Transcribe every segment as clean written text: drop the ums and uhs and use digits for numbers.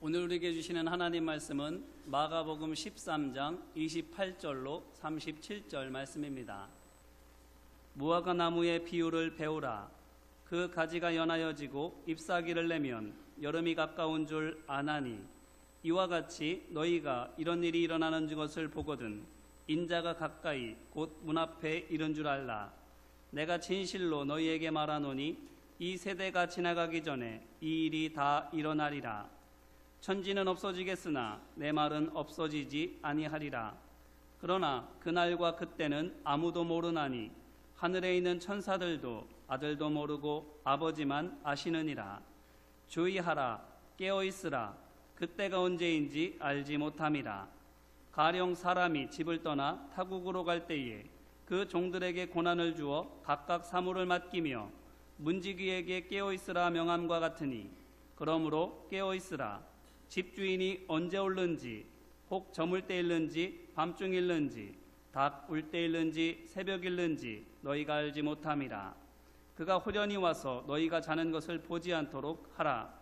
오늘 우리에게 주시는 하나님 말씀은 마가복음 13장 28절로 37절 말씀입니다. 무화과 나무의 비유를 배우라. 그 가지가 연하여지고 잎사귀를 내면 여름이 가까운 줄 아나니, 이와 같이 너희가 이런 일이 일어나는 것을 보거든 인자가 가까이 곧 문 앞에 이른 줄 알라. 내가 진실로 너희에게 말하노니 이 세대가 지나가기 전에 이 일이 다 일어나리라. 천지는 없어지겠으나 내 말은 없어지지 아니하리라. 그러나 그날과 그때는 아무도 모르나니 하늘에 있는 천사들도 아들도 모르고 아버지만 아시느니라. 주의하라, 깨어있으라. 그때가 언제인지 알지 못함이라. 가령 사람이 집을 떠나 타국으로 갈 때에 그 종들에게 고난을 주어 각각 사물을 맡기며 문지기에게 깨어있으라 명함과 같으니, 그러므로 깨어있으라. 집주인이 언제 올는지, 혹 저물 때일는지 밤중일는지 닭 울 때일는지 새벽일는지 너희가 알지 못함이라. 그가 호련히 와서 너희가 자는 것을 보지 않도록 하라.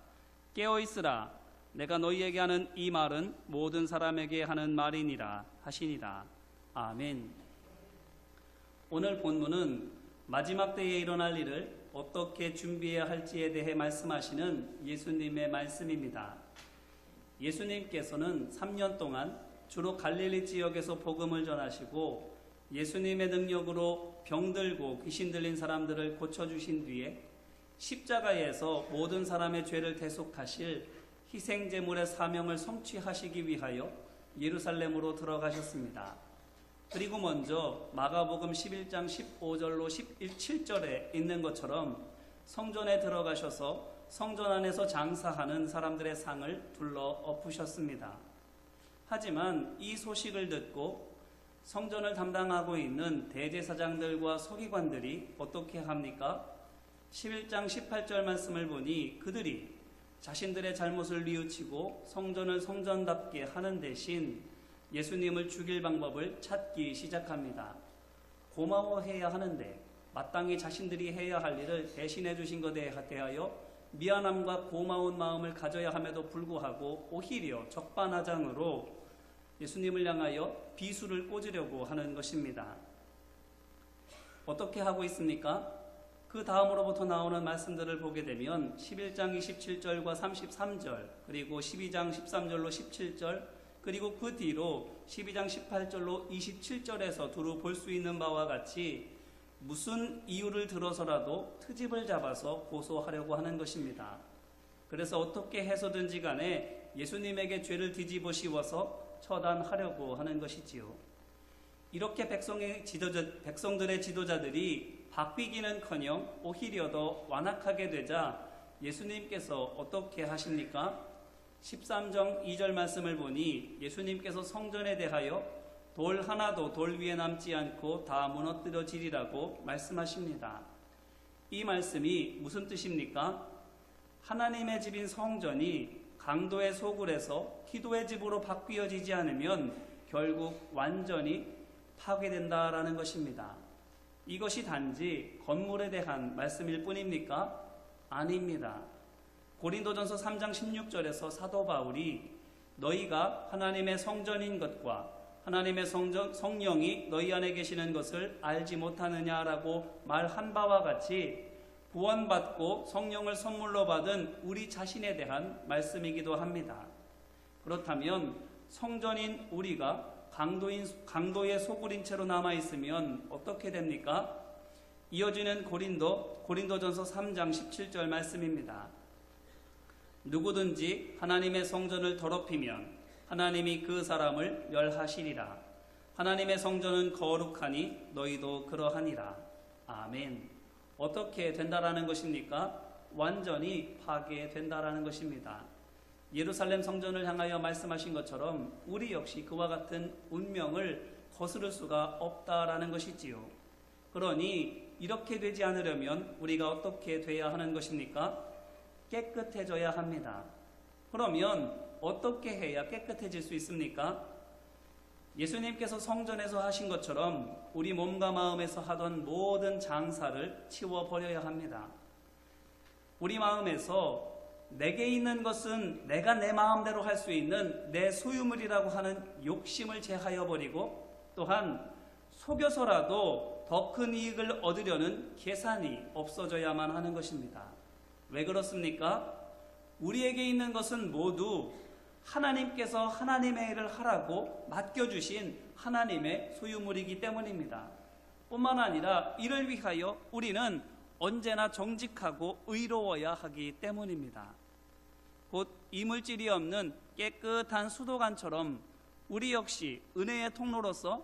깨어있으라. 내가 너희에게 하는 이 말은 모든 사람에게 하는 말이니라 하시니라. 아멘. 오늘 본문은 마지막 때에 일어날 일을 어떻게 준비해야 할지에 대해 말씀하시는 예수님의 말씀입니다. 예수님께서는 3년 동안 주로 갈릴리 지역에서 복음을 전하시고 예수님의 능력으로 병들고 귀신 들린 사람들을 고쳐주신 뒤에 십자가에서 모든 사람의 죄를 대속하실 희생제물의 사명을 성취하시기 위하여 예루살렘으로 들어가셨습니다. 그리고 먼저 마가복음 11장 15절로 17절에 있는 것처럼 성전에 들어가셔서 성전 안에서 장사하는 사람들의 상을 둘러 엎으셨습니다. 하지만 이 소식을 듣고 성전을 담당하고 있는 대제사장들과 서기관들이 어떻게 합니까? 11장 18절 말씀을 보니 그들이 자신들의 잘못을 뉘우치고 성전을 성전답게 하는 대신 예수님을 죽일 방법을 찾기 시작합니다. 고마워해야 하는데 마땅히 자신들이 해야 할 일을 대신해 주신 것에 대하여 미안함과 고마운 마음을 가져야 함에도 불구하고 오히려 적반하장으로 예수님을 향하여 비수를 꽂으려고 하는 것입니다. 어떻게 하고 있습니까? 그 다음으로부터 나오는 말씀들을 보게 되면 11장 27절과 33절, 그리고 12장 13절로 17절, 그리고 그 뒤로 12장 18절로 27절에서 두루 볼 수 있는 바와 같이 무슨 이유를 들어서라도 트집을 잡아서 고소하려고 하는 것입니다. 그래서 어떻게 해서든지 간에 예수님에게 죄를 뒤집어 씌워서 처단하려고 하는 것이지요. 이렇게 백성들의 지도자들이 바뀌기는커녕 오히려 더 완악하게 되자 예수님께서 어떻게 하십니까? 13장 2절 말씀을 보니 예수님께서 성전에 대하여 돌 하나도 돌 위에 남지 않고 다 무너뜨려지리라고 말씀하십니다. 이 말씀이 무슨 뜻입니까? 하나님의 집인 성전이 강도의 소굴에서 기도의 집으로 바뀌어지지 않으면 결국 완전히 파괴된다라는 것입니다. 이것이 단지 건물에 대한 말씀일 뿐입니까? 아닙니다. 고린도전서 3장 16절에서 사도 바울이 너희가 하나님의 성전인 것과 하나님의 성령이 너희 안에 계시는 것을 알지 못하느냐라고 말한 바와 같이 구원받고 성령을 선물로 받은 우리 자신에 대한 말씀이기도 합니다. 그렇다면 성전인 우리가 강도의 소굴인 채로 남아있으면 어떻게 됩니까? 이어지는 고린도전서 3장 17절 말씀입니다. 누구든지 하나님의 성전을 더럽히면 하나님이 그 사람을 멸하시리라. 하나님의 성전은 거룩하니 너희도 그러하니라. 아멘. 어떻게 된다라는 것입니까? 완전히 파괴된다라는 것입니다. 예루살렘 성전을 향하여 말씀하신 것처럼 우리 역시 그와 같은 운명을 거스를 수가 없다라는 것이지요. 그러니 이렇게 되지 않으려면 우리가 어떻게 돼야 하는 것입니까? 깨끗해져야 합니다. 그러면 어떻게 해야 깨끗해질 수 있습니까? 예수님께서 성전에서 하신 것처럼 우리 몸과 마음에서 하던 모든 장사를 치워버려야 합니다. 우리 마음에서 내게 있는 것은 내가 내 마음대로 할 수 있는 내 소유물이라고 하는 욕심을 제하여 버리고, 또한 속여서라도 더 큰 이익을 얻으려는 계산이 없어져야만 하는 것입니다. 왜 그렇습니까? 우리에게 있는 것은 모두 하나님께서 하나님의 일을 하라고 맡겨주신 하나님의 소유물이기 때문입니다. 뿐만 아니라 이를 위하여 우리는 언제나 정직하고 의로워야 하기 때문입니다. 곧 이물질이 없는 깨끗한 수도관처럼 우리 역시 은혜의 통로로서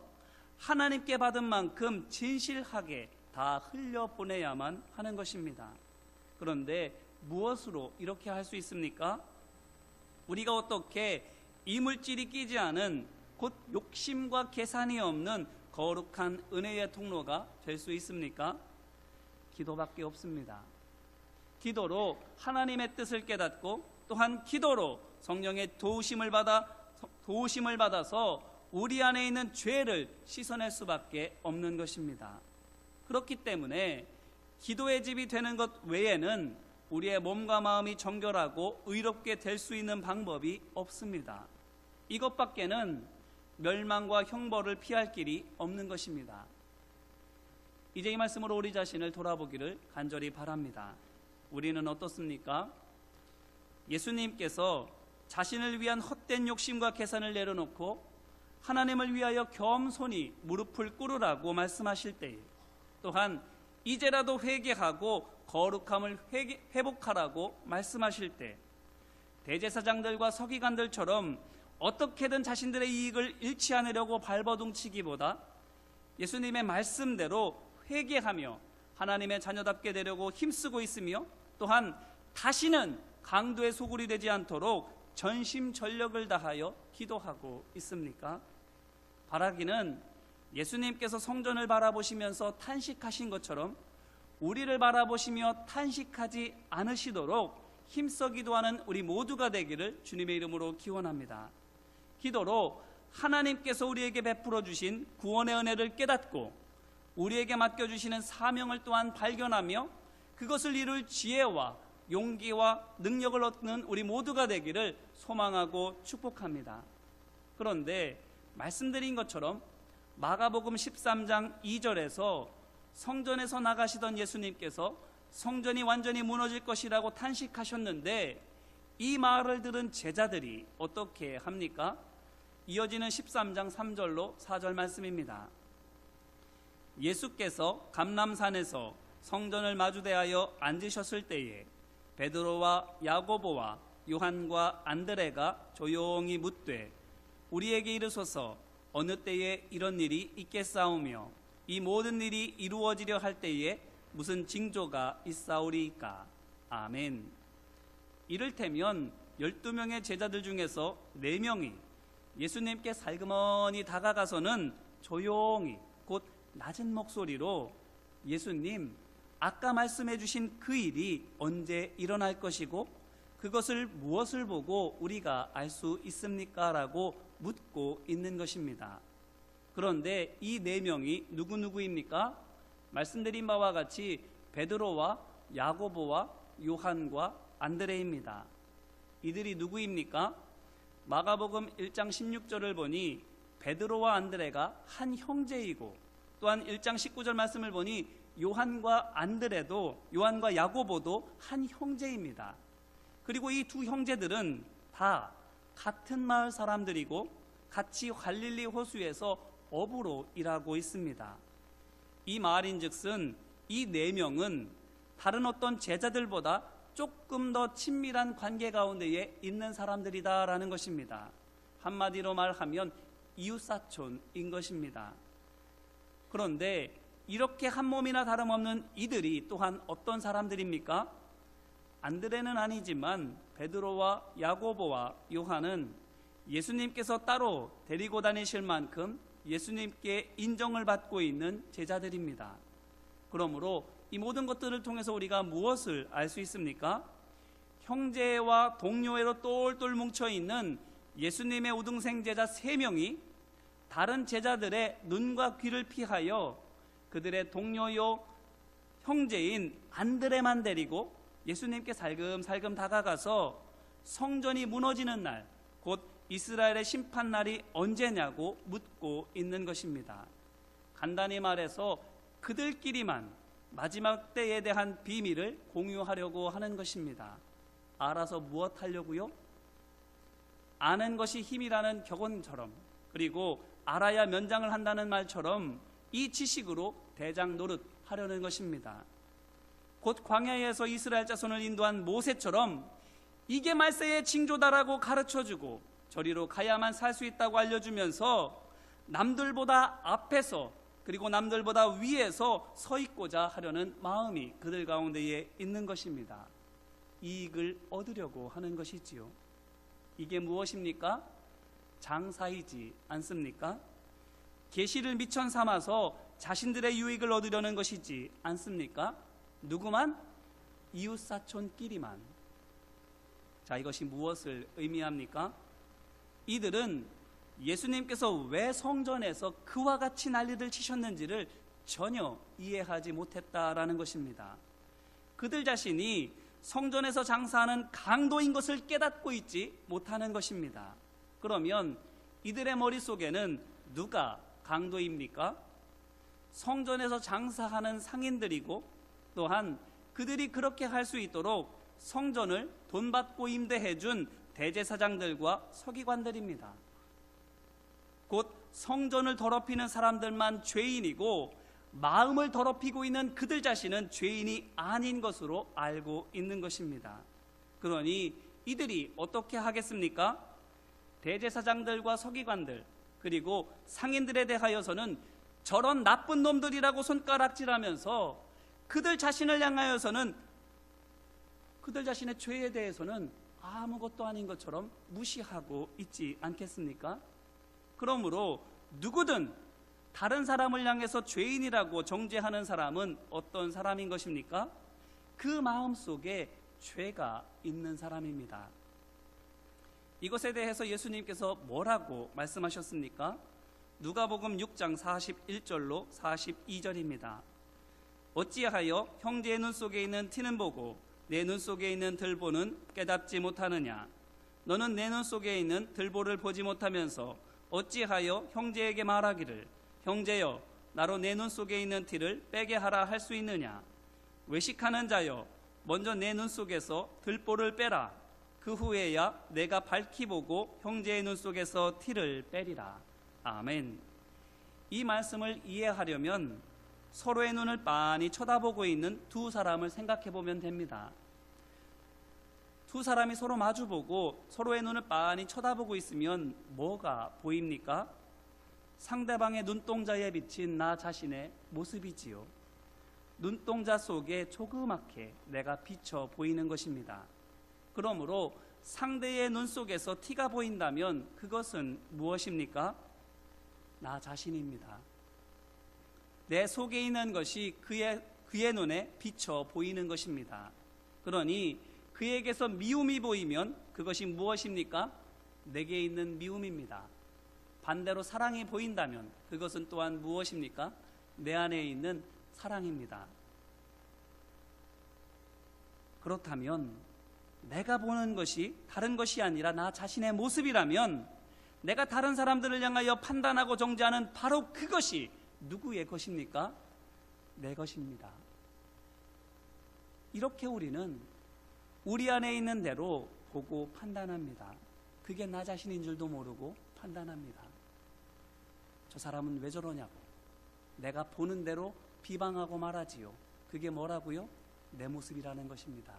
하나님께 받은 만큼 진실하게 다 흘려보내야만 하는 것입니다. 그런데 무엇으로 이렇게 할 수 있습니까? 우리가 어떻게 이물질이 끼지 않은, 곧 욕심과 계산이 없는 거룩한 은혜의 통로가 될 수 있습니까? 기도밖에 없습니다. 기도로 하나님의 뜻을 깨닫고, 또한 기도로 성령의 도우심을 받아서 우리 안에 있는 죄를 씻어낼 수밖에 없는 것입니다. 그렇기 때문에 기도의 집이 되는 것 외에는 우리의 몸과 마음이 정결하고 의롭게 될 수 있는 방법이 없습니다. 이것밖에는 멸망과 형벌을 피할 길이 없는 것입니다. 이제 이 말씀으로 우리 자신을 돌아보기를 간절히 바랍니다. 우리는 어떻습니까? 예수님께서 자신을 위한 헛된 욕심과 계산을 내려놓고 하나님을 위하여 겸손히 무릎을 꿇으라고 말씀하실 때에, 또한 이제라도 회개하고 거룩함을 회복하라고 말씀하실 때, 대제사장들과 서기관들처럼 어떻게든 자신들의 이익을 잃지 않으려고 발버둥치기보다 예수님의 말씀대로 회개하며 하나님의 자녀답게 되려고 힘쓰고 있으며, 또한 다시는 강도의 소굴이 되지 않도록 전심전력을 다하여 기도하고 있습니까? 바라기는 예수님께서 성전을 바라보시면서 탄식하신 것처럼 우리를 바라보시며 탄식하지 않으시도록 힘써 기도하는 우리 모두가 되기를 주님의 이름으로 기원합니다. 기도로 하나님께서 우리에게 베풀어 주신 구원의 은혜를 깨닫고 우리에게 맡겨주시는 사명을 또한 발견하며 그것을 이룰 지혜와 용기와 능력을 얻는 우리 모두가 되기를 소망하고 축복합니다. 그런데 말씀드린 것처럼 마가복음 13장 2절에서 성전에서 나가시던 예수님께서 성전이 완전히 무너질 것이라고 탄식하셨는데, 이 말을 들은 제자들이 어떻게 합니까? 이어지는 13장 3절로 4절 말씀입니다. 예수께서 감람산에서 성전을 마주대하여 앉으셨을 때에 베드로와 야고보와 요한과 안드레가 조용히 묻되 우리에게 이르소서 어느 때에 이런 일이 있겠사오며 이 모든 일이 이루어지려 할 때에 무슨 징조가 있사오리이까. 아멘. 이를테면 12명의 제자들 중에서 4명이 예수님께 살그머니 다가가서는 조용히, 곧 낮은 목소리로 예수님, 아까 말씀해 주신 그 일이 언제 일어날 것이고 그것을 무엇을 보고 우리가 알 수 있습니까? 라고 묻고 있는 것입니다. 그런데 이 4명이 누구입니까? 말씀드린 바와 같이 베드로와 야고보와 요한과 안드레입니다. 이들이 누구입니까? 마가복음 1장 16절을 보니 베드로와 안드레가 한 형제이고, 또한 1장 19절 말씀을 보니 요한과 야고보도 한 형제입니다. 그리고 이 두 형제들은 다 같은 마을 사람들이고 같이 갈릴리 호수에서 어부로 일하고 있습니다. 이 말인즉슨 이 4명은 다른 어떤 제자들보다 조금 더 친밀한 관계 가운데에 있는 사람들이다라는 것입니다. 한마디로 말하면 이웃사촌인 것입니다. 그런데 이렇게 한 몸이나 다름없는 이들이 또한 어떤 사람들입니까? 안드레는 아니지만 베드로와 야고보와 요한은 예수님께서 따로 데리고 다니실 만큼 예수님께 인정을 받고 있는 제자들입니다. 그러므로 이 모든 것들을 통해서 우리가 무엇을 알 수 있습니까? 형제와 동료애로 똘똘 뭉쳐있는 예수님의 우등생 제자 3명이 다른 제자들의 눈과 귀를 피하여 그들의 동료요 형제인 안드레만 데리고 예수님께 살금살금 다가가서 성전이 무너지는 날, 곧 이스라엘의 심판날이 언제냐고 묻고 있는 것입니다. 간단히 말해서 그들끼리만 마지막 때에 대한 비밀을 공유하려고 하는 것입니다. 알아서 무엇 하려고요? 아는 것이 힘이라는 격언처럼, 그리고 알아야 면장을 한다는 말처럼 이 지식으로 대장 노릇 하려는 것입니다. 곧 광야에서 이스라엘 자손을 인도한 모세처럼 이게 말세의 징조다라고 가르쳐주고 저리로 가야만 살 수 있다고 알려주면서 남들보다 앞에서 그리고 남들보다 위에서 서 있고자 하려는 마음이 그들 가운데에 있는 것입니다. 이익을 얻으려고 하는 것이지요. 이게 무엇입니까? 장사이지 않습니까? 계시를 미천 삼아서 자신들의 유익을 얻으려는 것이지 않습니까? 누구만? 이웃사촌끼리만. 자, 이것이 무엇을 의미합니까? 이들은 예수님께서 왜 성전에서 그와 같이 난리를 치셨는지를 전혀 이해하지 못했다라는 것입니다. 그들 자신이 성전에서 장사하는 강도인 것을 깨닫고 있지 못하는 것입니다. 그러면 이들의 머릿속에는 누가 강도입니까? 성전에서 장사하는 상인들이고, 또한 그들이 그렇게 할 수 있도록 성전을 돈 받고 임대해 준 대제사장들과 서기관들입니다. 곧 성전을 더럽히는 사람들만 죄인이고 마음을 더럽히고 있는 그들 자신은 죄인이 아닌 것으로 알고 있는 것입니다. 그러니 이들이 어떻게 하겠습니까? 대제사장들과 서기관들 그리고 상인들에 대하여서는 저런 나쁜 놈들이라고 손가락질하면서 그들 자신을 향하여서는 그들 자신의 죄에 대해서는 아무것도 아닌 것처럼 무시하고 있지 않겠습니까? 그러므로 누구든 다른 사람을 향해서 죄인이라고 정죄하는 사람은 어떤 사람인 것입니까? 그 마음속에 죄가 있는 사람입니다. 이것에 대해서 예수님께서 뭐라고 말씀하셨습니까? 누가복음 6장 41절로 42절입니다. 어찌하여 형제의 눈 속에 있는 티는 보고 내 눈 속에 있는 들보는 깨닫지 못하느냐? 너는 내 눈 속에 있는 들보를 보지 못하면서 어찌하여 형제에게 말하기를 형제여 나로 내 눈 속에 있는 티를 빼게 하라 할 수 있느냐? 외식하는 자여 먼저 내 눈 속에서 들보를 빼라. 그 후에야 내가 밝히 보고 형제의 눈 속에서 티를 빼리라. 아멘. 이 말씀을 이해하려면 서로의 눈을 빤히 쳐다보고 있는 두 사람을 생각해 보면 됩니다. 두 사람이 서로 마주보고 서로의 눈을 빤히 쳐다보고 있으면 뭐가 보입니까? 상대방의 눈동자에 비친 나 자신의 모습이지요. 눈동자 속에 조그맣게 내가 비쳐 보이는 것입니다. 그러므로 상대의 눈 속에서 티가 보인다면 그것은 무엇입니까? 나 자신입니다. 내 속에 있는 것이 그의 눈에 비쳐 보이는 것입니다. 그러니 그에게서 미움이 보이면 그것이 무엇입니까? 내게 있는 미움입니다. 반대로 사랑이 보인다면 그것은 또한 무엇입니까? 내 안에 있는 사랑입니다. 그렇다면 내가 보는 것이 다른 것이 아니라 나 자신의 모습이라면 내가 다른 사람들을 향하여 판단하고 정죄하는 바로 그것이 누구의 것입니까? 내 것입니다. 이렇게 우리는 우리 안에 있는 대로 보고 판단합니다. 그게 나 자신인 줄도 모르고 판단합니다. 저 사람은 왜 저러냐고 내가 보는 대로 비방하고 말하지요. 그게 뭐라고요? 내 모습이라는 것입니다.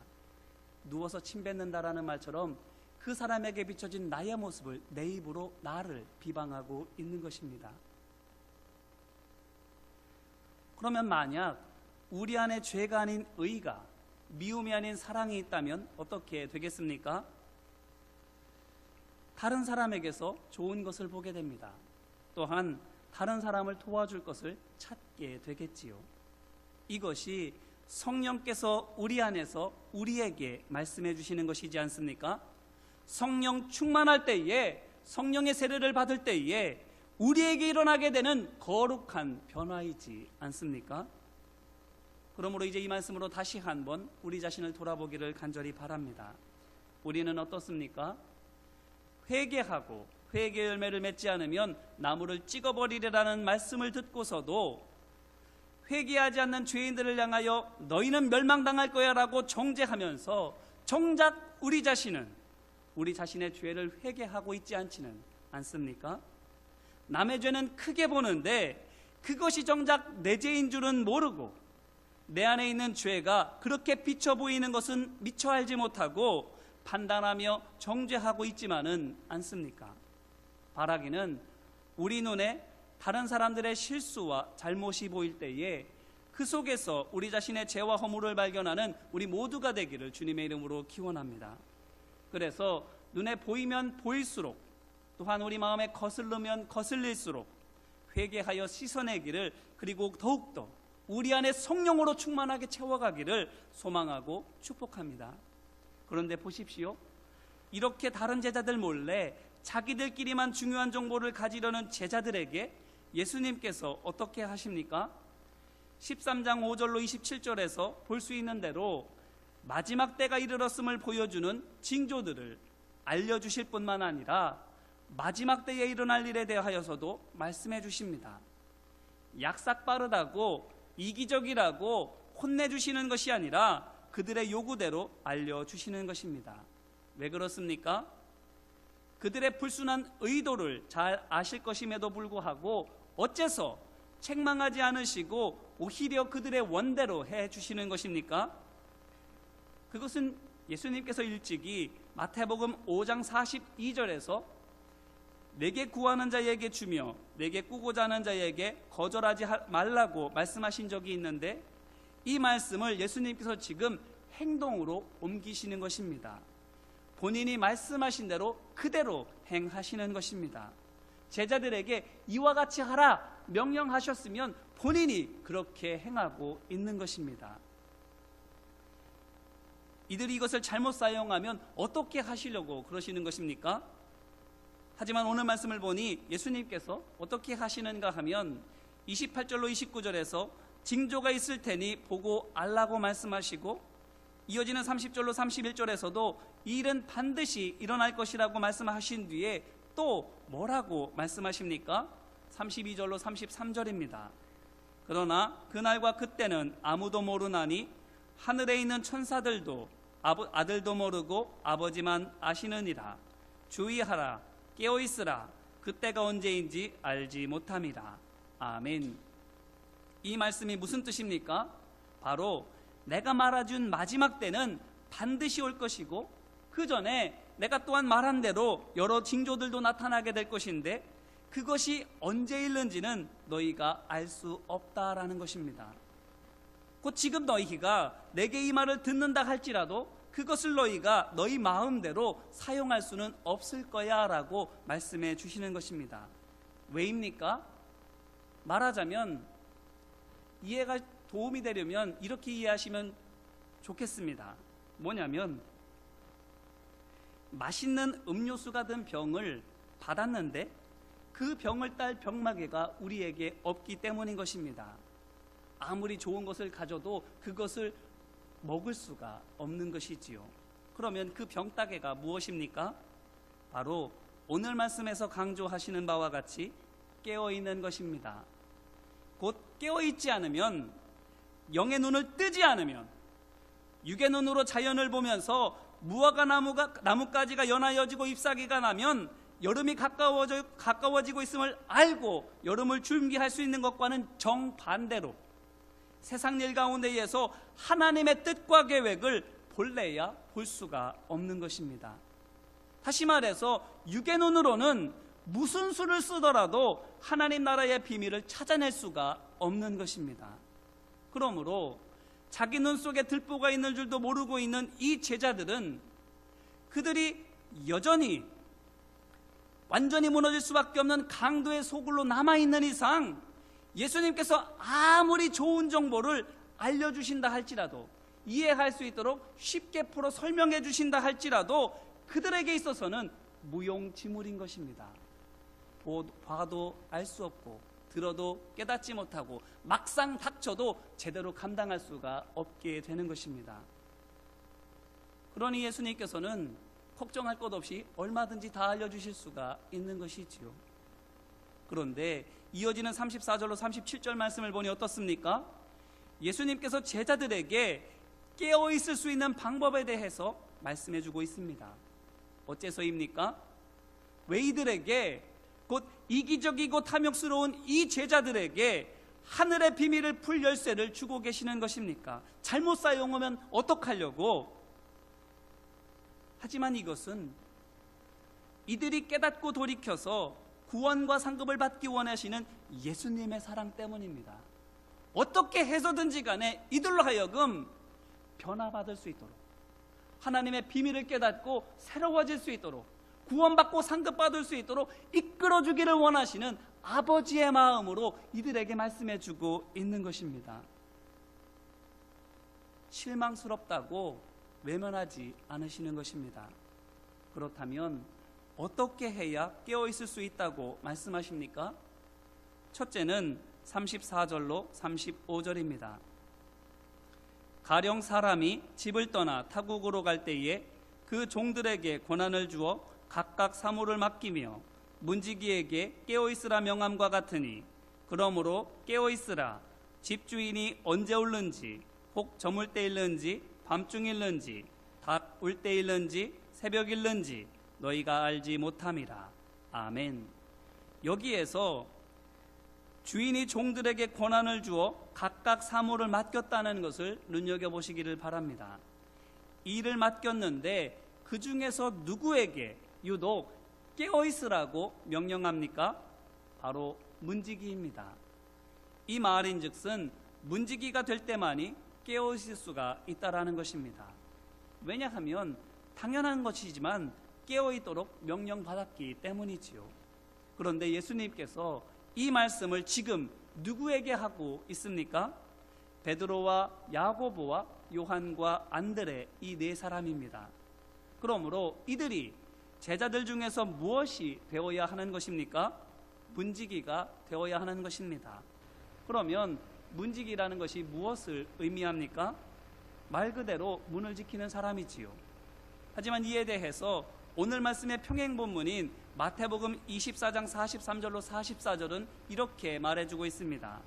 누워서 침 뱉는다라는 말처럼 그 사람에게 비춰진 나의 모습을 내 입으로 나를 비방하고 있는 것입니다. 그러면 만약 우리 안에 죄가 아닌 의가, 미움이 아닌 사랑이 있다면 어떻게 되겠습니까? 다른 사람에게서 좋은 것을 보게 됩니다. 또한 다른 사람을 도와줄 것을 찾게 되겠지요. 이것이 성령께서 우리 안에서 우리에게 말씀해 주시는 것이지 않습니까? 성령 충만할 때에, 성령의 세례를 받을 때에 우리에게 일어나게 되는 거룩한 변화이지 않습니까? 그러므로 이제 이 말씀으로 다시 한번 우리 자신을 돌아보기를 간절히 바랍니다. 우리는 어떻습니까? 회개하고 회개 열매를 맺지 않으면 나무를 찍어버리리라는 말씀을 듣고서도 회개하지 않는 죄인들을 향하여 너희는 멸망당할 거야 라고 정죄하면서 정작 우리 자신은 우리 자신의 죄를 회개하고 있지 않습니까? 남의 죄는 크게 보는데 그것이 정작 내 죄인 줄은 모르고 내 안에 있는 죄가 그렇게 비쳐 보이는 것은 미처 알지 못하고 판단하며 정죄하고 있지만은 않습니까? 바라기는 우리 눈에 다른 사람들의 실수와 잘못이 보일 때에 그 속에서 우리 자신의 죄와 허물을 발견하는 우리 모두가 되기를 주님의 이름으로 기원합니다. 그래서 눈에 보이면 보일수록 또한 우리 마음에 거슬르면 거슬릴수록 회개하여 씻어내기를, 그리고 더욱더 우리 안에 성령으로 충만하게 채워가기를 소망하고 축복합니다. 그런데 보십시오. 이렇게 다른 제자들 몰래 자기들끼리만 중요한 정보를 가지려는 제자들에게 예수님께서 어떻게 하십니까? 13장 5절로 27절에서 볼 수 있는 대로 마지막 때가 이르렀음을 보여주는 징조들을 알려주실 뿐만 아니라 마지막 때에 일어날 일에 대하여서도 말씀해 주십니다. 약삭 빠르다고 이기적이라고 혼내주시는 것이 아니라 그들의 요구대로 알려주시는 것입니다. 왜 그렇습니까? 그들의 불순한 의도를 잘 아실 것임에도 불구하고 어째서 책망하지 않으시고 오히려 그들의 원대로 해주시는 것입니까? 그것은 예수님께서 일찍이 마태복음 5장 42절에서 내게 구하는 자에게 주며 내게 꾸고자 하는 자에게 거절하지 말라고 말씀하신 적이 있는데, 이 말씀을 예수님께서 지금 행동으로 옮기시는 것입니다. 본인이 말씀하신 대로 그대로 행하시는 것입니다. 제자들에게 이와 같이 하라 명령하셨으면 본인이 그렇게 행하고 있는 것입니다. 이들이 이것을 잘못 사용하면 어떻게 하시려고 그러시는 것입니까? 하지만 오늘 말씀을 보니 예수님께서 어떻게 하시는가 하면 28절로 29절에서 징조가 있을 테니 보고 알라고 말씀하시고, 이어지는 30절로 31절에서도 이 일은 반드시 일어날 것이라고 말씀하신 뒤에 또 뭐라고 말씀하십니까? 32절로 33절입니다. 그러나 그날과 그때는 아무도 모르나니 하늘에 있는 천사들도 아들도 모르고 아버지만 아시느니라. 주의하라, 깨어있으라, 그때가 언제인지 알지 못함이라. 아멘. 이 말씀이 무슨 뜻입니까? 바로 내가 말해준 마지막 때는 반드시 올 것이고, 그 전에 내가 또한 말한 대로 여러 징조들도 나타나게 될 것인데 그것이 언제 일는지는 너희가 알 수 없다라는 것입니다. 곧 지금 너희가 내게 이 말을 듣는다 할지라도 그것을 너희가 너희 마음대로 사용할 수는 없을 거야 라고 말씀해 주시는 것입니다. 왜입니까? 말하자면 이해가 도움이 되려면 이렇게 이해하시면 좋겠습니다. 뭐냐면 맛있는 음료수가 든 병을 받았는데 그 병을 딸 병마개가 우리에게 없기 때문인 것입니다. 아무리 좋은 것을 가져도 그것을 먹을 수가 없는 것이지요. 그러면 그 병따개가 무엇입니까? 바로 오늘 말씀에서 강조하시는 바와 같이 깨어있는 것입니다. 곧 깨어있지 않으면, 영의 눈을 뜨지 않으면, 육의 눈으로 자연을 보면서 무화과 나뭇가지가 연하여지고 잎사귀가 나면 여름이 가까워지고 있음을 알고 여름을 준비할 수 있는 것과는 정반대로 세상 일 가운데에서 하나님의 뜻과 계획을 볼래야 볼 수가 없는 것입니다. 다시 말해서 육의 눈으로는 무슨 수를 쓰더라도 하나님 나라의 비밀을 찾아낼 수가 없는 것입니다. 그러므로 자기 눈 속에 들보가 있는 줄도 모르고 있는 이 제자들은 그들이 여전히 완전히 무너질 수밖에 없는 강도의 소굴로 남아있는 이상 예수님께서 아무리 좋은 정보를 알려주신다 할지라도, 이해할 수 있도록 쉽게 풀어 설명해 주신다 할지라도 그들에게 있어서는 무용지물인 것입니다. 봐도 알 수 없고 들어도 깨닫지 못하고 막상 닥쳐도 제대로 감당할 수가 없게 되는 것입니다. 그러니 예수님께서는 걱정할 것 없이 얼마든지 다 알려주실 수가 있는 것이지요. 그런데 이어지는 34절로 37절 말씀을 보니 어떻습니까? 예수님께서 제자들에게 깨어있을 수 있는 방법에 대해서 말씀해 주고 있습니다. 어째서입니까? 왜 이들에게, 곧 이기적이고 탐욕스러운 이 제자들에게 하늘의 비밀을 풀 열쇠를 주고 계시는 것입니까? 잘못 사용하면 어떡하려고? 하지만 이것은 이들이 깨닫고 돌이켜서 구원과 상급을 받기 원하시는 예수님의 사랑 때문입니다. 어떻게 해서든지 간에 이들로 하여금 변화받을 수 있도록, 하나님의 비밀을 깨닫고 새로워질 수 있도록, 구원받고 상급받을 수 있도록 이끌어주기를 원하시는 아버지의 마음으로 이들에게 말씀해주고 있는 것입니다. 실망스럽다고 외면하지 않으시는 것입니다. 그렇다면 어떻게 해야 깨어있을 수 있다고 말씀하십니까? 첫째는 34절로 35절입니다. 가령 사람이 집을 떠나 타국으로 갈 때에 그 종들에게 권한을 주어 각각 사물을 맡기며 문지기에게 깨어있으라 명함과 같으니, 그러므로 깨어있으라. 집주인이 언제 올는지, 혹 저물 때일는지 밤중일는지 닭 울 때일는지 새벽일는지 너희가 알지 못함이라. 아멘. 여기에서 주인이 종들에게 권한을 주어 각각 사물을 맡겼다는 것을 눈여겨보시기를 바랍니다. 일을 맡겼는데 그 중에서 누구에게 유독 깨어있으라고 명령합니까? 바로 문지기입니다. 이 말인즉슨 문지기가 될 때만이 깨어있을 수가 있다라는 것입니다. 왜냐하면 당연한 것이지만 깨어있도록 명령받았기 때문이지요. 그런데 예수님께서 이 말씀을 지금 누구에게 하고 있습니까? 베드로와 야고보와 요한과 안드레, 이 네 사람입니다. 그러므로 이들이 제자들 중에서 무엇이 되어야 하는 것입니까? 문지기가 되어야 하는 것입니다. 그러면 문지기라는 것이 무엇을 의미합니까? 말 그대로 문을 지키는 사람이지요. 하지만 이에 대해서 오늘 말씀의 평행본문인 마태복음 24장 43절로 44절은 이렇게 말해주고 있습니다.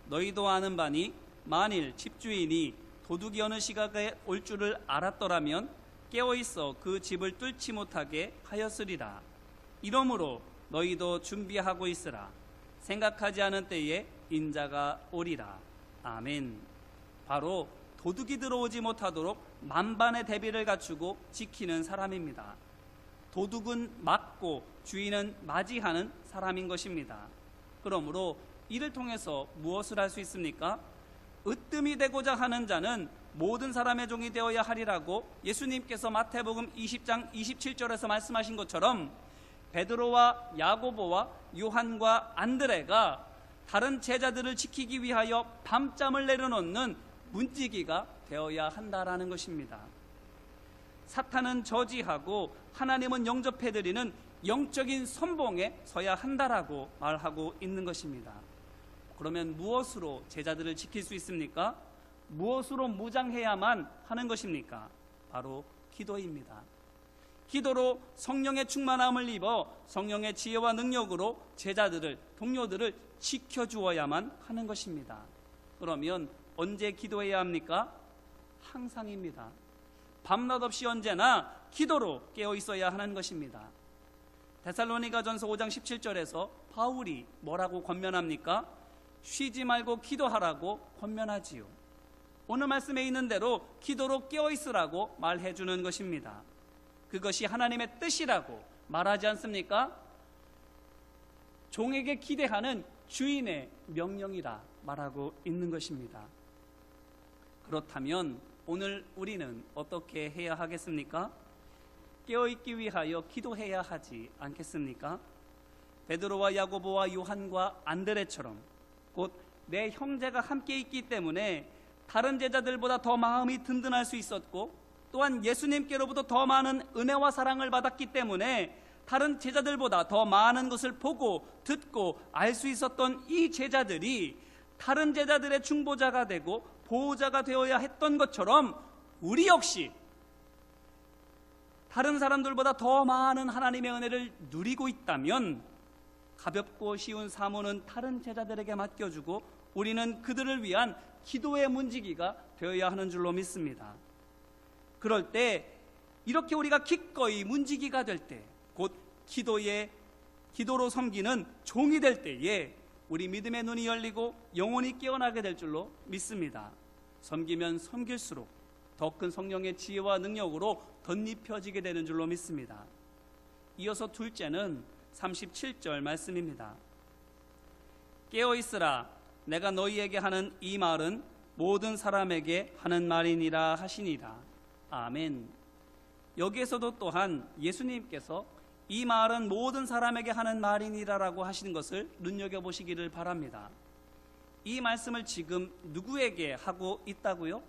너희도 아는 바니 만일 집주인이 도둑이 어느 시각에 올 줄을 알았더라면 깨어있어 그 집을 뚫지 못하게 하였으리라. 이러므로 너희도 준비하고 있으라. 생각하지 않은 때에 인자가 오리라. 아멘. 바로 도둑이 들어오지 못하도록 만반의 대비를 갖추고 지키는 사람입니다. 도둑은 막고 주인은 맞이하는 사람인 것입니다. 그러므로 이를 통해서 무엇을 할 수 있습니까? 으뜸이 되고자 하는 자는 모든 사람의 종이 되어야 하리라고 예수님께서 마태복음 20장 27절에서 말씀하신 것처럼 베드로와 야고보와 요한과 안드레가 다른 제자들을 지키기 위하여 밤잠을 내려놓는 문지기가 되어야 한다라는 것입니다. 사탄은 저지하고 하나님은 영접해드리는 영적인 선봉에 서야 한다라고 말하고 있는 것입니다. 그러면 무엇으로 제자들을 지킬 수 있습니까? 무엇으로 무장해야만 하는 것입니까? 바로 기도입니다. 기도로 성령의 충만함을 입어 성령의 지혜와 능력으로 제자들을, 동료들을 지켜주어야만 하는 것입니다. 그러면 언제 기도해야 합니까? 항상입니다. 밤낮 없이 언제나 기도로 깨어 있어야 하는 것입니다. 데살로니가전서 5장 17절에서 바울이 뭐라고 권면합니까? 쉬지 말고 기도하라고 권면하지요. 오늘 말씀에 있는 대로 기도로 깨어 있으라고 말해 주는 것입니다. 그것이 하나님의 뜻이라고 말하지 않습니까? 종에게 기대하는 주인의 명령이라 말하고 있는 것입니다. 그렇다면 오늘 우리는 어떻게 해야 하겠습니까? 깨어있기 위하여 기도해야 하지 않겠습니까? 베드로와 야고보와 요한과 안드레처럼 곧 내 형제가 함께 있기 때문에 다른 제자들보다 더 마음이 든든할 수 있었고, 또한 예수님께로부터 더 많은 은혜와 사랑을 받았기 때문에 다른 제자들보다 더 많은 것을 보고 듣고 알 수 있었던 이 제자들이 다른 제자들의 중보자가 되고 보호자가 되어야 했던 것처럼 우리 역시 다른 사람들보다 더 많은 하나님의 은혜를 누리고 있다면 가볍고 쉬운 사모는 다른 제자들에게 맡겨주고 우리는 그들을 위한 기도의 문지기가 되어야 하는 줄로 믿습니다. 그럴 때 이렇게 우리가 기꺼이 문지기가 될 때, 곧 기도로 섬기는 종이 될 때에 우리 믿음의 눈이 열리고 영혼이 깨어나게 될 줄로 믿습니다. 섬기면 섬길수록 더 큰 성령의 지혜와 능력으로 덧입혀지게 되는 줄로 믿습니다. 이어서 둘째는 37절 말씀입니다. 깨어있으라, 내가 너희에게 하는 이 말은 모든 사람에게 하는 말이니라 하시니라. 아멘. 여기에서도 또한 예수님께서 이 말은 모든 사람에게 하는 말이니라라고 하시는 것을 눈여겨보시기를 바랍니다. 이 말씀을 지금 누구에게 하고 있다고요?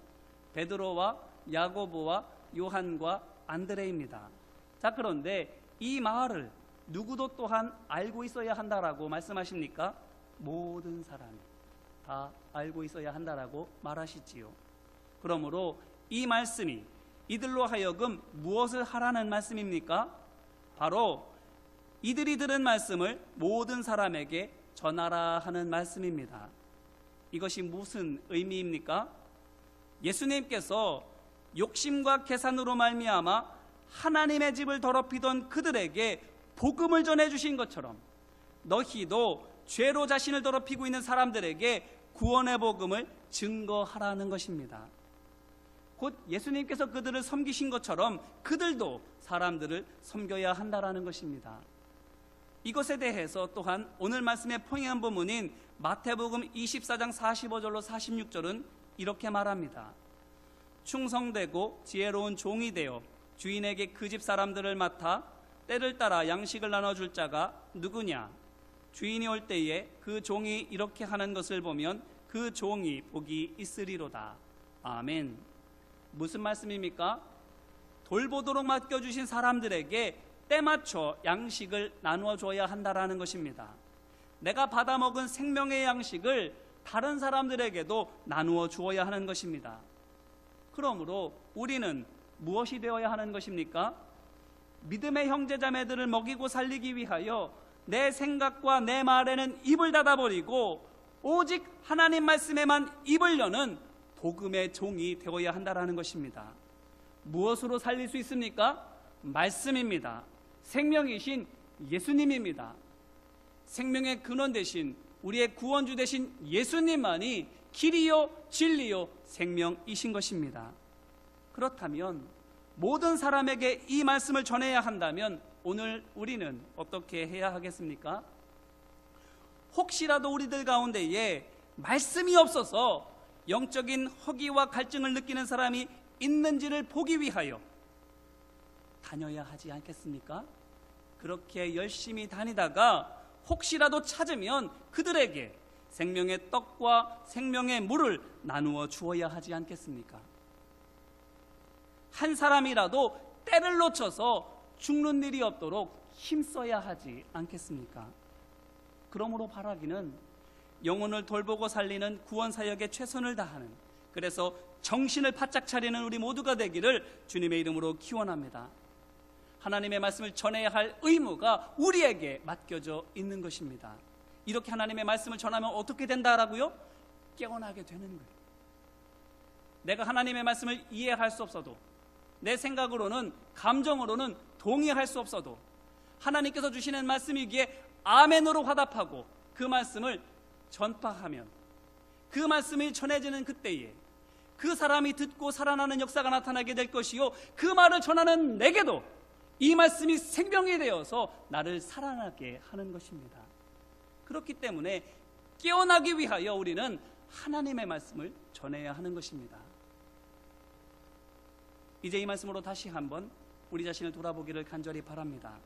베드로와 야고보와 요한과 안드레입니다. 자, 그런데 이 말을 누구도 또한 알고 있어야 한다라고 말씀하십니까? 모든 사람이 다 알고 있어야 한다라고 말하시지요. 그러므로 이 말씀이 이들로 하여금 무엇을 하라는 말씀입니까? 바로 이들이 들은 말씀을 모든 사람에게 전하라 하는 말씀입니다. 이것이 무슨 의미입니까? 예수님께서 욕심과 계산으로 말미암아 하나님의 집을 더럽히던 그들에게 복음을 전해주신 것처럼 너희도 죄로 자신을 더럽히고 있는 사람들에게 구원의 복음을 증거하라는 것입니다. 곧 예수님께서 그들을 섬기신 것처럼 그들도 사람들을 섬겨야 한다라는 것입니다. 이것에 대해서 또한 오늘 말씀의 평행 본문인 마태복음 24장 45절로 46절은 이렇게 말합니다. 충성되고 지혜로운 종이 되어 주인에게 그 집 사람들을 맡아 때를 따라 양식을 나눠줄 자가 누구냐? 주인이 올 때에 그 종이 이렇게 하는 것을 보면 그 종이 복이 있으리로다. 아멘. 무슨 말씀입니까? 돌보도록 맡겨주신 사람들에게 때맞춰 양식을 나누어 줘야 한다라는 것입니다. 내가 받아먹은 생명의 양식을 다른 사람들에게도 나누어 주어야 하는 것입니다. 그러므로 우리는 무엇이 되어야 하는 것입니까? 믿음의 형제자매들을 먹이고 살리기 위하여 내 생각과 내 말에는 입을 닫아버리고 오직 하나님 말씀에만 입을 여는 복음의 종이 되어야 한다라는 것입니다. 무엇으로 살릴 수 있습니까? 말씀입니다. 생명이신 예수님입니다. 생명의 근원 되신 우리의 구원주 되신 예수님만이 길이요 진리요 생명이신 것입니다. 그렇다면 모든 사람에게 이 말씀을 전해야 한다면 오늘 우리는 어떻게 해야 하겠습니까? 혹시라도 우리들 가운데에 말씀이 없어서 영적인 허기와 갈증을 느끼는 사람이 있는지를 보기 위하여 다녀야 하지 않겠습니까? 그렇게 열심히 다니다가 혹시라도 찾으면 그들에게 생명의 떡과 생명의 물을 나누어 주어야 하지 않겠습니까? 한 사람이라도 때를 놓쳐서 죽는 일이 없도록 힘써야 하지 않겠습니까? 그러므로 바라기는 영혼을 돌보고 살리는 구원사역에 최선을 다하는, 그래서 정신을 바짝 차리는 우리 모두가 되기를 주님의 이름으로 기원합니다. 하나님의 말씀을 전해야 할 의무가 우리에게 맡겨져 있는 것입니다. 이렇게 하나님의 말씀을 전하면 어떻게 된다라고요? 깨어나게 되는 거예요. 내가 하나님의 말씀을 이해할 수 없어도, 내 생각으로는 감정으로는 동의할 수 없어도 하나님께서 주시는 말씀이기에 아멘으로 화답하고 그 말씀을 전파하면, 그 말씀이 전해지는 그때에 그 사람이 듣고 살아나는 역사가 나타나게 될 것이요, 그 말을 전하는 내게도 이 말씀이 생명이 되어서 나를 살아나게 하는 것입니다. 그렇기 때문에 깨어나기 위하여 우리는 하나님의 말씀을 전해야 하는 것입니다. 이제 이 말씀으로 다시 한번 우리 자신을 돌아보기를 간절히 바랍니다.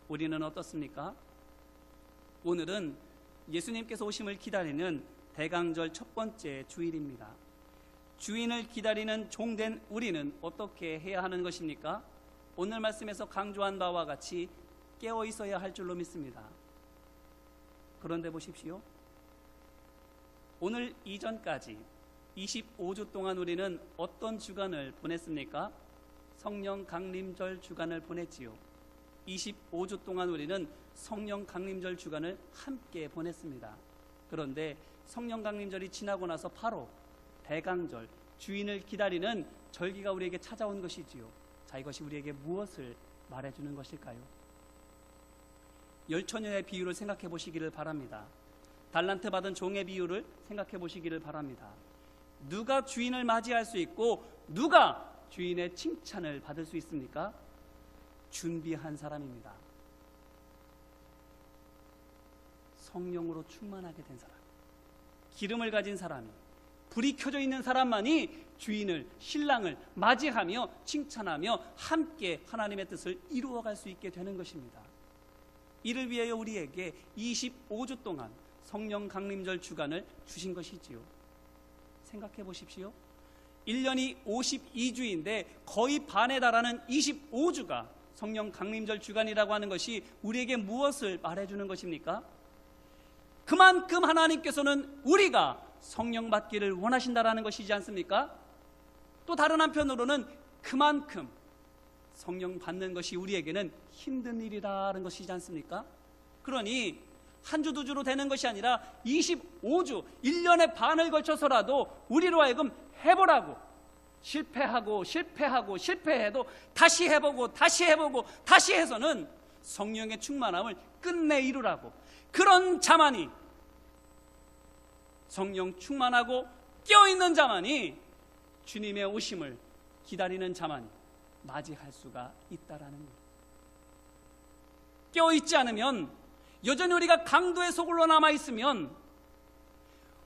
우리는 어떻습니까? 오늘은 예수님께서 오심을 기다리는 대강절 첫 번째 주일입니다. 주인을 기다리는 종된 우리는 어떻게 해야 하는 것입니까? 오늘 말씀에서 강조한 바와 같이 깨어 있어야 할 줄로 믿습니다. 그런데 보십시오. 오늘 이전까지 25주 동안 우리는 어떤 주간을 보냈습니까? 성령 강림절 주간을 보냈지요. 25주 동안 우리는 성령 강림절 주간을 함께 보냈습니다. 그런데 성령 강림절이 지나고 나서 바로 대강절, 주인을 기다리는 절기가 우리에게 찾아온 것이지요. 자, 이것이 우리에게 무엇을 말해주는 것일까요? 열처녀의 비유를 생각해 보시기를 바랍니다. 달란트 받은 종의 비유를 생각해 보시기를 바랍니다. 누가 주인을 맞이할 수 있고 누가 주인의 칭찬을 받을 수 있습니까? 준비한 사람입니다. 성령으로 충만하게 된 사람, 기름을 가진 사람이, 불이 켜져 있는 사람만이 주인을, 신랑을 맞이하며 칭찬하며 함께 하나님의 뜻을 이루어갈 수 있게 되는 것입니다. 이를 위하여 우리에게 25주 동안 성령 강림절 주간을 주신 것이지요. 생각해 보십시오. 1년이 52주인데 거의 반에 달하는 25주가 성령 강림절 주간이라고 하는 것이 우리에게 무엇을 말해주는 것입니까? 그만큼 하나님께서는 우리가 성령 받기를 원하신다라는 것이지 않습니까? 또 다른 한편으로는 그만큼 성령 받는 것이 우리에게는 힘든 일이라는 것이지 않습니까? 그러니 한 주, 두 주로 되는 것이 아니라 25주, 1년의 반을 걸쳐서라도 우리로 하여금 해보라고, 실패하고 실패해도 다시 해보고 다시 해서는 성령의 충만함을 끝내 이루라고, 그런 자만이, 성령 충만하고 깨어있는 자만이 주님의 오심을 기다리는 자만이 맞이할 수가 있다라는 것. 깨어있지 않으면, 여전히 우리가 강도의 소굴로 남아있으면,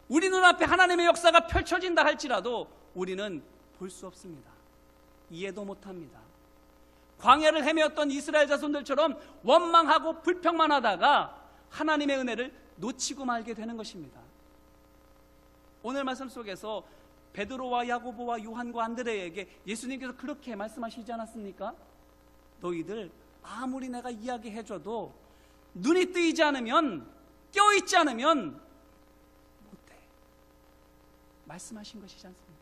우리 눈앞에 하나님의 역사가 펼쳐진다 할지라도 우리는 볼 수 없습니다. 이해도 못합니다. 광야를 헤매었던 이스라엘 자손들처럼 원망하고 불평만 하다가 하나님의 은혜를 놓치고 말게 되는 것입니다. 오늘 말씀 속에서 베드로와 야고보와 요한과 안드레에게 예수님께서 그렇게 말씀하시지 않았습니까? 너희들 아무리 내가 이야기해줘도 눈이 뜨이지 않으면, 깨어있지 않으면 못해, 말씀하신 것이지 않습니까?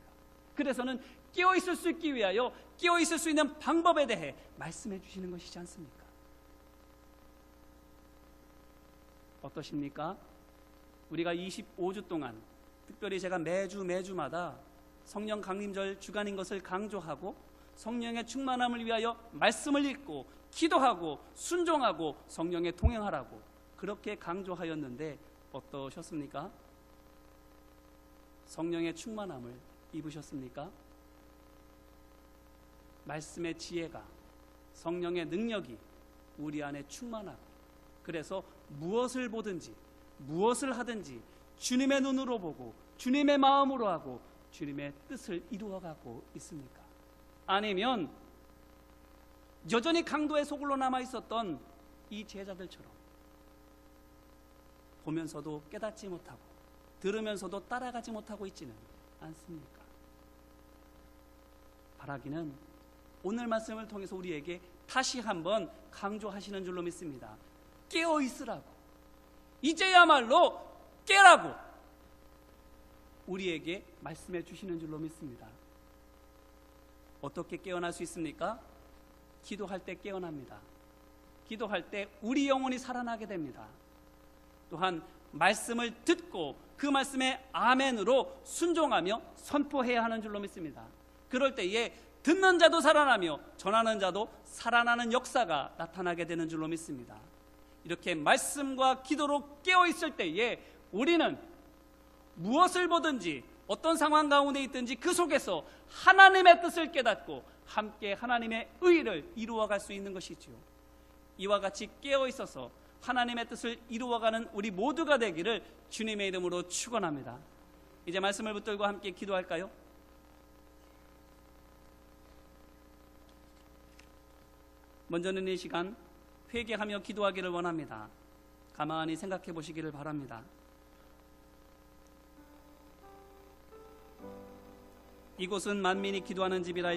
그래서는 깨어있을 수 있기 위하여 깨어있을 수 있는 방법에 대해 말씀해 주시는 것이지 않습니까? 어떠십니까? 우리가 25주 동안, 특별히 제가 매주마다 성령 강림절 주간인 것을 강조하고 성령의 충만함을 위하여 말씀을 읽고 기도하고 순종하고 성령에 동행하라고 그렇게 강조하였는데 어떠셨습니까? 성령의 충만함을 입으셨습니까? 말씀의 지혜가, 성령의 능력이 우리 안에 충만하고, 그래서 무엇을 보든지 무엇을 하든지 주님의 눈으로 보고 주님의 마음으로 하고 주님의 뜻을 이루어가고 있습니까? 아니면 여전히 강도의 소굴로 남아있었던 이 제자들처럼 보면서도 깨닫지 못하고 들으면서도 따라가지 못하고 있지는 않습니까? 바라기는 오늘 말씀을 통해서 우리에게 다시 한번 강조하시는 줄로 믿습니다. 깨어 있으라고, 이제야말로 깨라고 우리에게 말씀해 주시는 줄로 믿습니다. 어떻게 깨어날 수 있습니까? 기도할 때 깨어납니다. 기도할 때 우리 영혼이 살아나게 됩니다. 또한 말씀을 듣고 그 말씀에 아멘으로 순종하며 선포해야 하는 줄로 믿습니다. 그럴 때에 듣는 자도 살아나며 전하는 자도 살아나는 역사가 나타나게 되는 줄로 믿습니다. 이렇게 말씀과 기도로 깨어있을 때에 우리는 무엇을 보든지 어떤 상황 가운데 있든지 그 속에서 하나님의 뜻을 깨닫고 함께 하나님의 의를 이루어갈 수 있는 것이지요. 이와 같이 깨어있어서 하나님의 뜻을 이루어가는 우리 모두가 되기를 주님의 이름으로 축원합니다. 이제 말씀을 붙들고 함께 기도할까요? 먼저는 이 시간 회개하며 기도하기를 원합니다. 가만히 생각해 보시기를 바랍니다. 이곳은 만민이 기도하는 집이라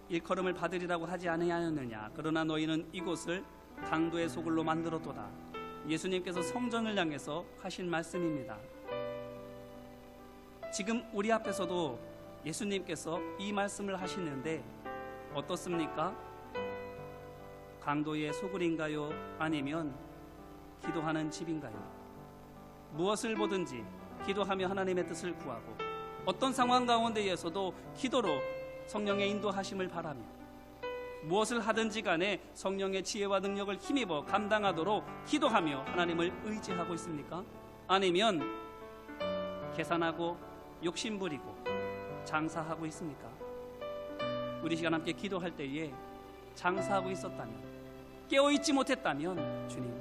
일컬음을 받으리라고 하지 아니하였느냐? 그러나 너희는 이곳을 강도의 소굴로 만들었도다. 예수님께서 성전을 향해서 하신 말씀입니다. 지금 우리 앞에서도 예수님께서 이 말씀을 하시는데 어떻습니까? 강도의 소굴인가요? 아니면 기도하는 집인가요? 무엇을 보든지 기도하며 하나님의 뜻을 구하고 어떤 상황 가운데에서도 기도로 성령의 인도하심을 바라며 무엇을 하든지 간에 성령의 지혜와 능력을 힘입어 감당하도록 기도하며 하나님을 의지하고 있습니까? 아니면 계산하고 욕심부리고 장사하고 있습니까? 우리 시간 함께 기도할 때에 장사하고 있었다면, 깨어있지 못했다면 주님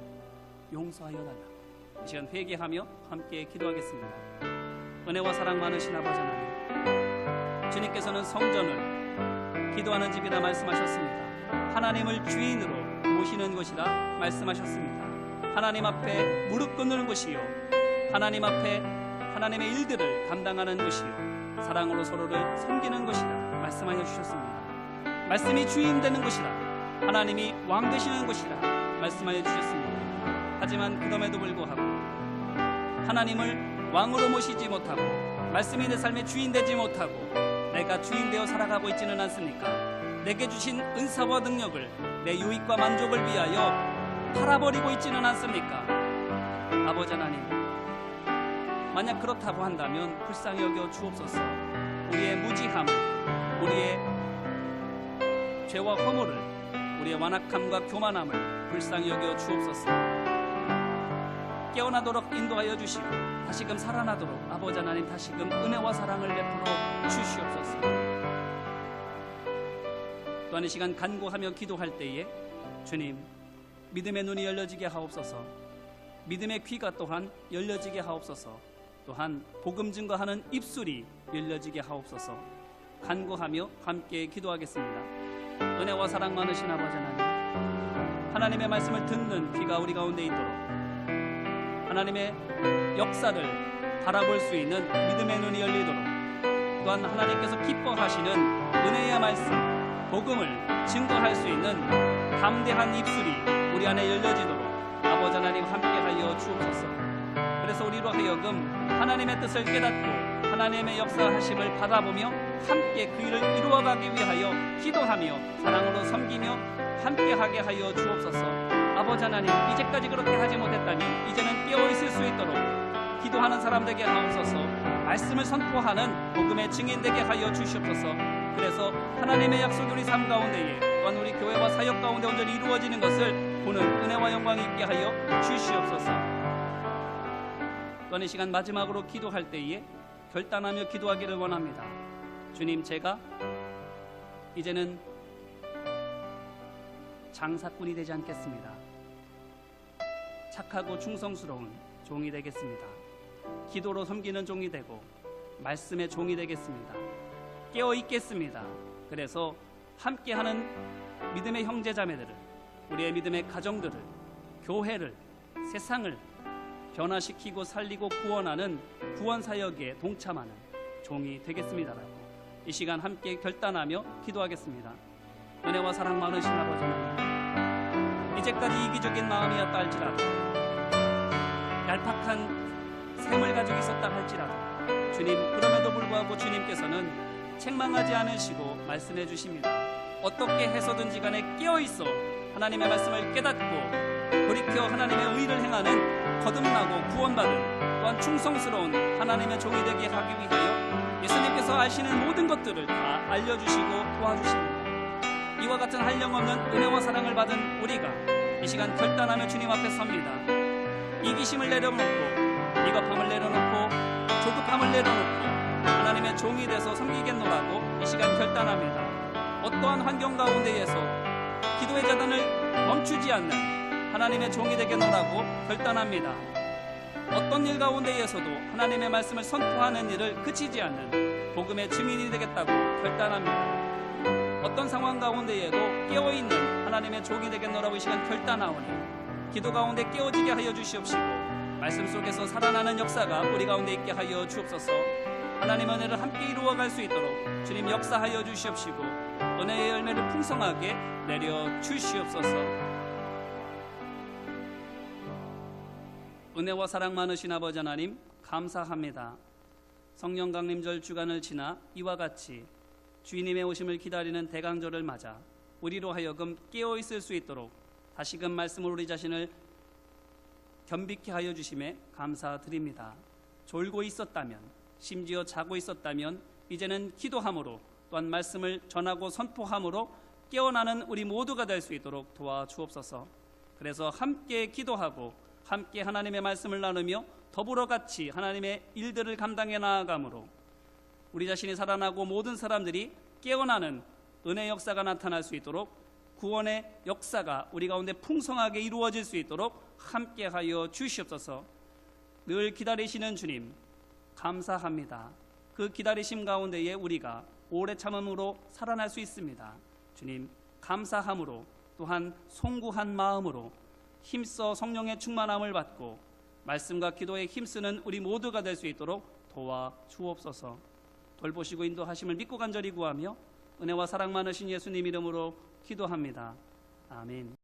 용서하여 달라. 이 시간 회개하며 함께 기도하겠습니다. 은혜와 사랑 많으신 아버지 하나님, 주님께서는 성전을 기도하는 집이라 말씀하셨습니다. 하나님을 주인으로 모시는 곳이라 말씀하셨습니다. 하나님 앞에 무릎 꿇는 곳이요, 하나님 앞에 하나님의 일들을 감당하는 곳이요, 사랑으로 서로를 섬기는 곳이라 말씀하여 주셨습니다. 말씀이 주인 되는 곳이라, 하나님이 왕 되시는 곳이라 말씀하여 주셨습니다. 하지만 그럼에도 불구하고 하나님을 왕으로 모시지 못하고 말씀이 내 삶의 주인 되지 못하고 내가 주인 되어 살아가고 있지는 않습니까? 내게 주신 은사와 능력을 내 유익과 만족을 위하여 팔아버리고 있지는 않습니까? 아버지 하나님, 만약 그렇다고 한다면 불쌍히 여겨 주옵소서. 우리의 무지함을, 우리의 죄와 허물을, 우리의 완악함과 교만함을 불쌍히 여겨 주옵소서. 깨어나도록 인도하여 주시고 다시금 살아나도록 아버지 하나님 다시금 은혜와 사랑을 베풀어 주시옵소서. 또한 이 시간 간구하며 기도할 때에 주님 믿음의 눈이 열려지게 하옵소서. 믿음의 귀가 또한 열려지게 하옵소서. 또한 복음 증거하는 입술이 열려지게 하옵소서. 간구하며 함께 기도하겠습니다. 은혜와 사랑 많으신 아버지 하나님, 하나님의 말씀을 듣는 귀가 우리 가운데 있도록 하나님의 역사를 바라볼 수 있는 믿음의 눈이 열리도록, 또한 하나님께서 기뻐하시는 은혜의 말씀, 복음을 증거할 수 있는 담대한 입술이 우리 안에 열려지도록 아버지 하나님 함께하여 주옵소서. 그래서 우리로 하여금 하나님의 뜻을 깨닫고 하나님의 역사하심을 받아보며 함께 그 일을 이루어가기 위하여 기도하며 사랑으로 섬기며 함께하게 하여 주옵소서. 아버지 하나님, 이제까지 그렇게 하지 못했다면 이제는 깨어있을 수 있도록 기도하는 사람 되게 하옵소서. 말씀을 선포하는 복음의 증인 되게 하여 주시옵소서. 그래서 하나님의 약속이 우리 삶 가운데에, 또한 우리 교회와 사역 가운데 온전히 이루어지는 것을 보는 은혜와 영광이 있게 하여 주시옵소서. 또한 이 시간 마지막으로 기도할 때에 결단하며 기도하기를 원합니다. 주님, 제가 이제는 장사꾼이 되지 않겠습니다. 착하고 충성스러운 종이 되겠습니다. 기도로 섬기는 종이 되고 말씀의 종이 되겠습니다. 깨어 있겠습니다. 그래서 함께하는 믿음의 형제자매들을, 우리의 믿음의 가정들을, 교회를, 세상을 변화시키고 살리고 구원하는 구원사역에 동참하는 종이 되겠습니다라고 이 시간 함께 결단하며 기도하겠습니다. 은혜와 사랑 많으신 아버지 하나님, 이제까지 이기적인 마음이었다 할지라도, 얄팍한 셈을 가지고 있었다 할지라도 주님, 그럼에도 불구하고 주님께서는 책망하지 않으시고 말씀해 주십니다. 어떻게 해서든지 간에 깨어있어 하나님의 말씀을 깨닫고 돌이켜 하나님의 의를 행하는 거듭나고 구원받은, 또한 충성스러운 하나님의 종이 되게 하기 위하여 예수님께서 아시는 모든 것들을 다 알려주시고 도와주십니다. 이와 같은 한량없는 은혜와 사랑을 받은 우리가 이 시간 결단하며 주님 앞에 섭니다. 이기심을 내려놓고, 비겁함을 내려놓고, 조급함을 내려놓고 하나님의 종이 돼서 섬기겠노라고 이 시간 결단합니다. 어떠한 환경 가운데에서 기도의 자단을 멈추지 않는 하나님의 종이 되겠노라고 결단합니다. 어떤 일 가운데에서도 하나님의 말씀을 선포하는 일을 그치지 않는 복음의 증인이 되겠다고 결단합니다. 어떤 상황 가운데에도 깨어있는 하나님의 종이 되겠노라고 이 시간 결단하오니 기도 가운데 깨어지게 하여 주시옵시고 말씀 속에서 살아나는 역사가 우리 가운데 있게 하여 주옵소서. 하나님의 은혜를 함께 이루어갈 수 있도록 주님 역사하여 주시옵시고 은혜의 열매를 풍성하게 내려 주시옵소서. 은혜와 사랑 많으신 아버지 하나님 감사합니다. 성령 강림절 주간을 지나 이와 같이 주님의 오심을 기다리는 대강절을 맞아 우리로 하여금 깨어 있을 수 있도록 다시금 말씀으로 우리 자신을 겸비케 하여 주심에 감사드립니다. 졸고 있었다면, 심지어 자고 있었다면 이제는 기도함으로 또한 말씀을 전하고 선포함으로 깨어나는 우리 모두가 될 수 있도록 도와주옵소서. 그래서 함께 기도하고 함께 하나님의 말씀을 나누며 더불어 같이 하나님의 일들을 감당해 나아가므로 우리 자신이 살아나고 모든 사람들이 깨어나는 은혜 역사가 나타날 수 있도록 구원의 역사가 우리 가운데 풍성하게 이루어질 수 있도록 함께하여 주시옵소서. 늘 기다리시는 주님 감사합니다. 그 기다리심 가운데에 우리가 오래 참음으로 살아날 수 있습니다. 주님 감사함으로 또한 송구한 마음으로 힘써 성령의 충만함을 받고 말씀과 기도에 힘쓰는 우리 모두가 될 수 있도록 도와주옵소서. 돌보시고 인도하심을 믿고 간절히 구하며 은혜와 사랑 많으신 예수님 이름으로 기도합니다. 아멘.